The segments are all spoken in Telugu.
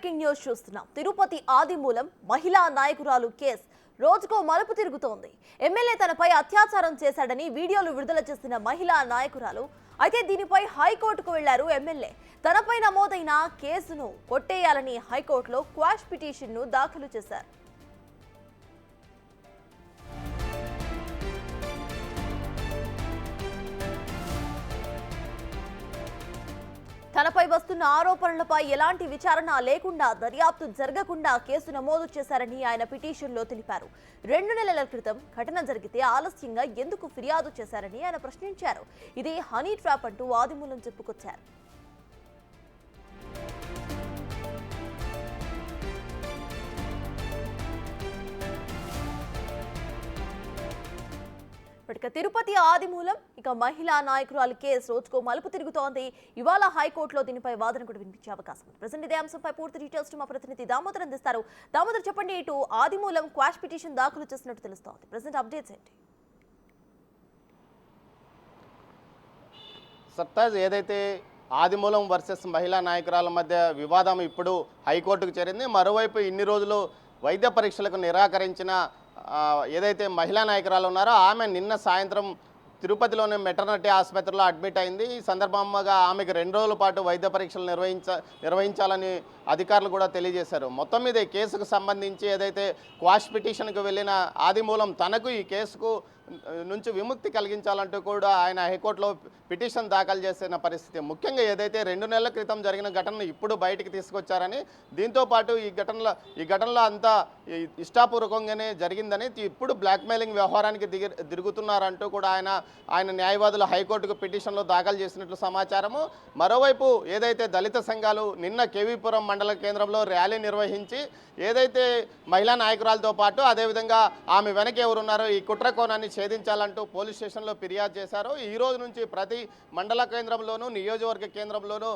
బ్రేకింగ్ న్యూస్ చూస్తున్నాం. తిరుపతి ఆదిమూలం మహిళా నాయకురాలు కేసు రోజుకో మలుపు తిరుగుతోంది. ఎమ్మెల్యే తనపై అత్యాచారం చేశాడని వీడియోలు విడుదల చేసిన మహిళా నాయకురాలు. అయితే దీనిపై హైకోర్టుకు వెళ్లారు ఎమ్మెల్యే. తనపై నమోదైన కేసును కొట్టేయాలని హైకోర్టులో క్వాష్ పిటిషన్ను దాఖలు చేశారు. తనపై వస్తున్న ఆరోపణలపై ఎలాంటి విచారణ లేకుండా, దర్యాప్తు జరగకుండా కేసు నమోదు చేశారని ఆయన పిటిషన్లో తెలిపారు. 2 నెలల క్రితం ఘటన జరిగితే ఆలస్యంగా ఎందుకు ఫిర్యాదు చేశారని ఆయన ప్రశ్నించారు. ఇది హనీ ట్రాప్ అంటూ ఆదిమూలం చెప్పుకొచ్చారు. తిరుపతి ఆదిమూలం మహిళా నాయకురాలు కేసు రోజుకో మలుపు తిరుగుతోంది. ఇవాళ హైకోర్టులో దీనిపై వాదన కూడా వినిపించే అవకాశం ఉంది. ప్రెజెంట్ ఇదే అంశంపై పూర్తి డీటెయిల్స్ మా ప్రతినిధి దామోదర్ అందిస్తారు. దామోదర్, చెప్పండి, ఇటు ఆదిమూలం క్వాష్ పిటిషన్ దాఖలు చేసినట్టు తెలుస్తోంది. ప్రెజెంట్ అప్డేట్స్ ఏంటి? సర్తాజ్, ఏదైతే ఆదిమూలం వర్సెస్ మహిళా నాయకురాల మధ్య వివాదం ఇప్పుడు హైకోర్టుకు చేరింది. మరోవైపు ఇన్ని రోజులు వైద్య పరీక్షలకు నిరాకరించిన ఏదైతే మహిళా నాయకురాలు ఉన్నారో ఆమె నిన్న సాయంత్రం తిరుపతిలోని మెటర్నిటీ ఆసుపత్రిలో అడ్మిట్ అయింది. ఈ సందర్భంగా ఆమెకు 2 రోజుల పాటు వైద్య పరీక్షలు నిర్వహించాలని అధికారులు కూడా తెలియజేశారు. మొత్తం మీద ఈ కేసుకు సంబంధించి ఏదైతే క్వాష్ పిటిషన్కు వెళ్ళిన ఆదిమూలం తనకు ఈ కేసుకు నుంచి విముక్తి కలిగించాలంటూ కూడా ఆయన హైకోర్టులో పిటిషన్ దాఖలు చేసిన పరిస్థితి. ముఖ్యంగా ఏదైతే 2 నెలల క్రితం జరిగిన ఘటనను ఇప్పుడు బయటికి తీసుకొచ్చారని, దీంతోపాటు ఈ ఘటనలో అంతా ఇష్టాపూర్వకంగానే జరిగిందని, ఇప్పుడు బ్లాక్మెయిలింగ్ వ్యవహారానికి దిగుతున్నారంటూ కూడా ఆయన న్యాయవాదులు హైకోర్టుకు పిటిషన్లో దాఖలు చేసినట్లు సమాచారము. మరోవైపు ఏదైతే దళిత సంఘాలు నిన్న కేవీపురం మండల కేంద్రంలో ర్యాలీ నిర్వహించి ఏదైతే మహిళా నాయకురాలతో పాటు అదేవిధంగా ఆమె వెనక ఎవరున్నారో ఈ కుట్ర కోణాన్ని ఛేదించాలంటూ పోలీస్ స్టేషన్లో ఫిర్యాదు చేశారు. ఈ రోజు నుంచి ప్రతి మండల కేంద్రంలోనూ నియోజకవర్గ కేంద్రంలోనూ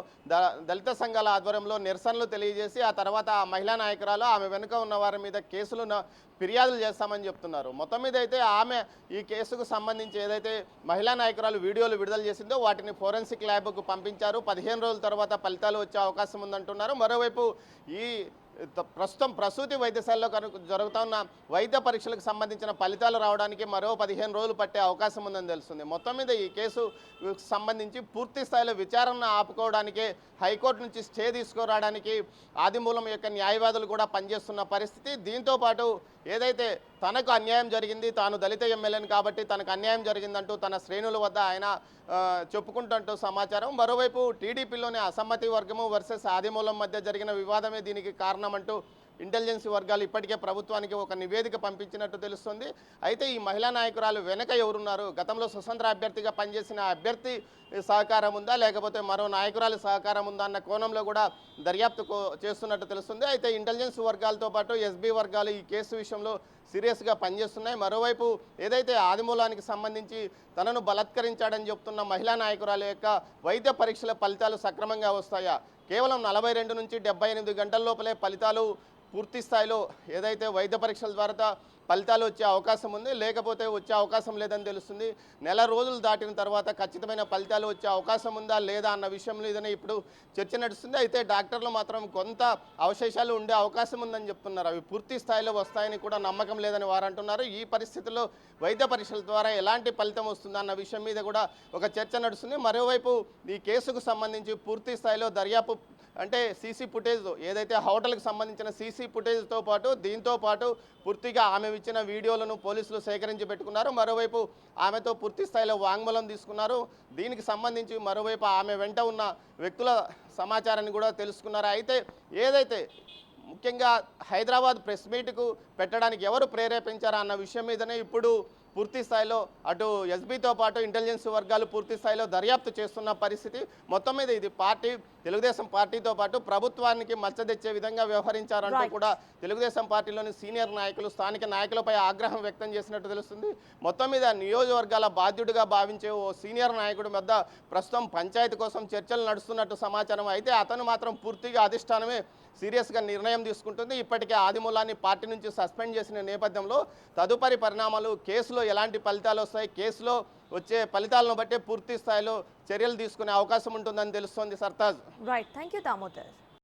దళిత సంఘాల ఆధ్వర్యంలో నిరసనలు తెలియజేసి ఆ తర్వాత ఆ మహిళా నాయకురాలు ఆమె వెనుక ఉన్న వారి మీద కేసులు ఫిర్యాదులు చేస్తామని చెప్తున్నారు. మొత్తం మీద అయితే ఆమె ఈ కేసుకు సంబంధించి ఏదైతే మహిళా నాయకురాలు వీడియోలు విడుదల చేసిందో వాటిని ఫోరెన్సిక్ ల్యాబ్కు పంపించారు. 15 రోజుల తర్వాత ఫలితాలు వచ్చే అవకాశం ఉందంటున్నారు. మరోవైపు ఈ ప్రస్తుతం ప్రసూతి వైద్యశాలలో జరుగుతున్న వైద్య పరీక్షలకు సంబంధించిన ఫలితాలు రావడానికి మరో 15 రోజులు పట్టే అవకాశం ఉందని తెలుస్తుంది. మొత్తం మీద ఈ కేసు సంబంధించి పూర్తి స్థాయిలో విచారణ ఆపుకోవడానికి హైకోర్టు నుంచి స్టే తీసుకురావడానికి ఆదిమూలం యొక్క న్యాయవాదులు కూడా పనిచేస్తున్న పరిస్థితి. దీంతోపాటు ఏదైతే తనకు అన్యాయం జరిగింది, తాను దళిత ఎమ్మెల్యేని కాబట్టి తనకు అన్యాయం జరిగిందంటూ తన శ్రేణుల వద్ద ఆయన చెప్పుకుంటూ సమాచారం. మరోవైపు టీడీపీలోని అసమ్మతి వర్గము వర్సెస్ ఆదిమూలం మధ్య జరిగిన వివాదమే దీనికి కారణమంటూ ఇంటెలిజెన్స్ వర్గాలు ఇప్పటికే ప్రభుత్వానికి ఒక నివేదిక పంపించినట్టు తెలుస్తుంది. అయితే ఈ మహిళా నాయకురాలు వెనక ఎవరున్నారు, గతంలో స్వతంత్ర అభ్యర్థిగా పనిచేసిన అభ్యర్థి సహకారం ఉందా లేకపోతే మరో నాయకురాలి సహకారం ఉందా అన్న కోణంలో కూడా దర్యాప్తు చేస్తున్నట్టు తెలుస్తుంది. అయితే ఇంటెలిజెన్స్ వర్గాలతో పాటు ఎస్బీ వర్గాలు ఈ కేసు విషయంలో సీరియస్గా పనిచేస్తున్నాయి. మరోవైపు ఏదైతే ఆదిమూలానికి సంబంధించి తనను బలాత్కరించాడని చెప్తున్న మహిళా నాయకురాలు యొక్క వైద్య పరీక్షల ఫలితాలు సక్రమంగా వస్తాయా, కేవలం 42 నుంచి 78 గంటల లోపలే ఫలితాలు పూర్తి స్థాయిలో ఏదైతే వైద్య పరీక్షల ద్వారా ఫలితాలు వచ్చే అవకాశం ఉంది, లేకపోతే వచ్చే అవకాశం లేదని తెలుస్తుంది. నెల రోజులు దాటిన తర్వాత ఖచ్చితమైన ఫలితాలు వచ్చే అవకాశం ఉందా లేదా అన్న విషయంలో ఇదనే ఇప్పుడు చర్చ నడుస్తుంది. అయితే డాక్టర్లు మాత్రం కొంత అవశేషాలు ఉండే అవకాశం ఉందని చెప్తున్నారు. అవి పూర్తి స్థాయిలో వస్తాయని కూడా నమ్మకం లేదని వారు అంటున్నారు. ఈ పరిస్థితుల్లో వైద్య పరీక్షల ద్వారా ఎలాంటి ఫలితం వస్తుందా అన్న విషయం మీద కూడా ఒక చర్చ నడుస్తుంది. మరోవైపు ఈ కేసుకు సంబంధించి పూర్తి స్థాయిలో దర్యాప్తు అంటే సీసీ ఫుటేజ్ ఏదైతే హోటల్కి సంబంధించిన సీసీ ఫుటేజ్తో పాటు దీంతో పాటు పూర్తిగా ఆమె ఇచ్చిన వీడియోలను పోలీసులు సేకరించి పెట్టుకున్నారు. మరోవైపు ఆమెతో పూర్తి స్థాయిలో వాంగ్మూలం తీసుకున్నారు. దీనికి సంబంధించి మరోవైపు ఆమె వెంట ఉన్న వ్యక్తుల సమాచారాన్ని కూడా తెలుసుకున్నారు. అయితే ఏదైతే ముఖ్యంగా హైదరాబాద్ ప్రెస్ మీట్కు పెట్టడానికి ఎవరు ప్రేరేపించారా అన్న విషయం మీదనే ఇప్పుడు పూర్తి స్థాయిలో అటు ఎస్బీతో పాటు ఇంటెలిజెన్స్ వర్గాలు పూర్తి స్థాయిలో దర్యాప్తు చేస్తున్న పరిస్థితి. మొత్తం మీద ఇది తెలుగుదేశం పార్టీతో పాటు ప్రభుత్వానికి మచ్చ తెచ్చే విధంగా వ్యవహరించారంటూ కూడా తెలుగుదేశం పార్టీలోని సీనియర్ నాయకులు స్థానిక నాయకులపై ఆగ్రహం వ్యక్తం చేసినట్టు తెలుస్తుంది. మొత్తం మీద నియోజకవర్గాల బాధ్యుడిగా భావించే ఓ సీనియర్ నాయకుడి వద్ద ప్రస్తుతం పంచాయతీ కోసం చర్చలు నడుస్తున్నట్టు సమాచారం. అయితే అతను మాత్రం పూర్తిగా అధిష్టానమే సీరియస్గా నిర్ణయం తీసుకుంటుంది. ఇప్పటికే ఆదిమూలాన్ని పార్టీ నుంచి సస్పెండ్ చేసిన నేపథ్యంలో తదుపరి పరిణామాలు, కేసులో ఎలాంటి ఫలితాలు వస్తాయి, కేసులో వచ్చే ఫలితాలను బట్టే పూర్తి స్థాయిలో చర్యలు తీసుకునే అవకాశం ఉంటుందని తెలుస్తోంది. Sartaj. Right, thank you Damodar.